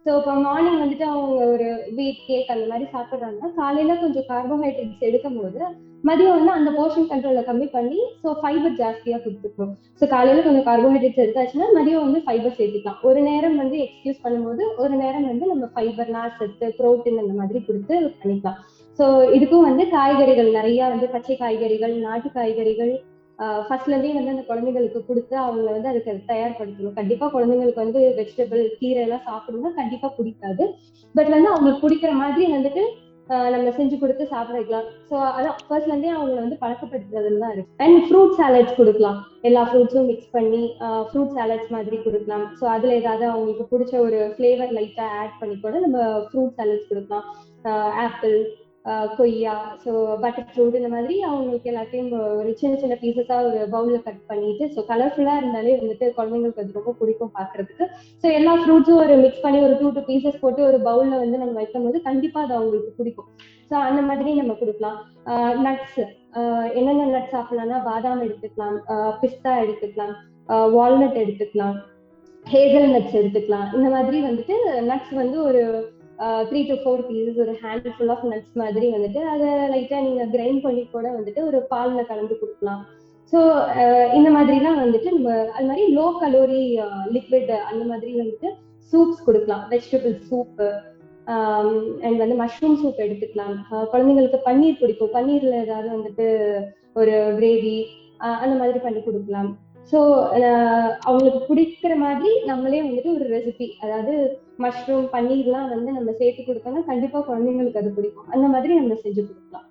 So இப்போ morning வந்துட்டு அவங்க ஒரு வீட் கேக் அந்த மாதிரி சாப்பிட்றாங்கன்னா காலையில கொஞ்சம் கார்போஹைட்ரேட்ஸ் எடுக்கும் போது மதியம் வந்து அந்த போர்ஷன் கண்ட்ரோல கம்மி பண்ணி ஸோ ஃபைபர் ஜாஸ்தியா கொடுத்துருக்கோம். ஸோ காலையில கொஞ்சம் கார்போஹைட்ரேட்ஸ் எடுத்தாச்சுன்னா மதியம் வந்து ஃபைபர் சேர்த்துக்கலாம். ஒரு நேரம் வந்து எக்ஸ்கியூஸ் பண்ணும்போது ஒரு நேரம் வந்து நம்ம ஃபைபர், நார்சத்து, புரோட்டீன் அந்த மாதிரி கொடுத்து பண்ணிக்கலாம். ஸோ இதுக்கும் வந்து காய்கறிகள் நிறைய வந்து பச்சை காய்கறிகள், நாட்டு காய்கறிகள் ஃபர்ஸ்ட்ல இருந்தே வந்து அந்த குழந்தைங்களுக்கு கொடுத்து அவங்களை வந்து அதுக்கு தயார்படுத்தணும். கண்டிப்பா குழந்தைங்களுக்கு வந்து வெஜிடபிள், கீரை எல்லாம் சாப்பிடணும்னா கண்டிப்பா பிடிக்காது. பட் வந்து அவங்களுக்கு பிடிக்கிற மாதிரி வந்துட்டு நம்ம செஞ்சு கொடுத்து சாப்பிட வைக்கலாம். ஸோ அதான் ஃபர்ஸ்ட்ல இருந்தே அவங்களை வந்து பழக்கப்படுத்துறதுல தான் இருக்கு. அண்ட் ஃப்ரூட் சாலட்ஸ் கொடுக்கலாம். எல்லா ஃப்ரூட்ஸும் மிக்ஸ் பண்ணி ஃப்ரூட் சாலட்ஸ் மாதிரி கொடுக்கலாம். ஸோ அதுல ஏதாவது அவங்களுக்கு பிடிச்ச ஒரு ஃபிளேவர் லைட்டா ஆட் பண்ணி கூட நம்ம ஃப்ரூட் சாலட்ஸ் கொடுக்கலாம். ஆப்பிள், கொய்யா, ஸோ பட்டர் ஃப்ரூட் இந்த மாதிரி அவங்களுக்கு எல்லாத்தையும் ஒரு சின்ன சின்ன பீசஸா ஒரு பவுல்ல கட் பண்ணிட்டு, ஸோ கலர்ஃபுல்லா இருந்தாலே வந்துட்டு குழந்தைங்களுக்கு அது ரொம்ப பிடிக்கும் பார்க்கறதுக்கு. ஸோ எல்லா ஃப்ரூட்ஸும் ஒரு மிக்ஸ் பண்ணி ஒரு 2 பீசஸ் போட்டு ஒரு பவுல்ல வந்து நம்ம வைக்கும் போது கண்டிப்பா அது அவங்களுக்கு பிடிக்கும். ஸோ அந்த மாதிரி நம்ம கொடுக்கலாம். நட்ஸ், என்னென்ன நட்ஸ் சாப்பிடலாம்னா பாதாம் எடுத்துக்கலாம், பிஸ்தா எடுத்துக்கலாம், வால்நட் எடுத்துக்கலாம், ஹேசல் நட்ஸ் எடுத்துக்கலாம். இந்த மாதிரி வந்துட்டு நட்ஸ் வந்து ஒரு 3 to 4 பீசஸ், ஒரு ஹேண்ட்ஃபுல் ஆஃப் நட்ஸ் மாதிரி வந்துட்டு அதை லைட்டா நீங்க கிரைண்ட் பண்ணி கூட வந்துட்டு ஒரு பால்ல கலந்து கொடுக்கலாம். ஸோ இந்த மாதிரிலாம் வந்துட்டு நம்ம அது மாதிரி லோ கலோரி லிக்விட் அந்த மாதிரி வந்துட்டு சூப்ஸ் கொடுக்கலாம். வெஜிடபிள் சூப் அண்ட் வந்து மஷ்ரூம் சூப் எடுத்துக்கலாம். குழந்தைங்களுக்கு பன்னீர் பிடிக்கும், பன்னீர்ல ஏதாவது வந்துட்டு ஒரு கிரேவி அந்த மாதிரி பண்ணி கொடுக்கலாம். ஸோ அவங்களுக்கு பிடிக்கிற மாதிரி நம்மளே வந்துட்டு ஒரு ரெசிபி, அதாவது மஷ்ரூம், பன்னீர்லாம் வந்து நம்ம சேர்த்து கொடுத்தோம்னா கண்டிப்பா குழந்தைங்களுக்கு அது பிடிக்கும். அந்த மாதிரி நம்ம செஞ்சு கொடுக்கலாம்.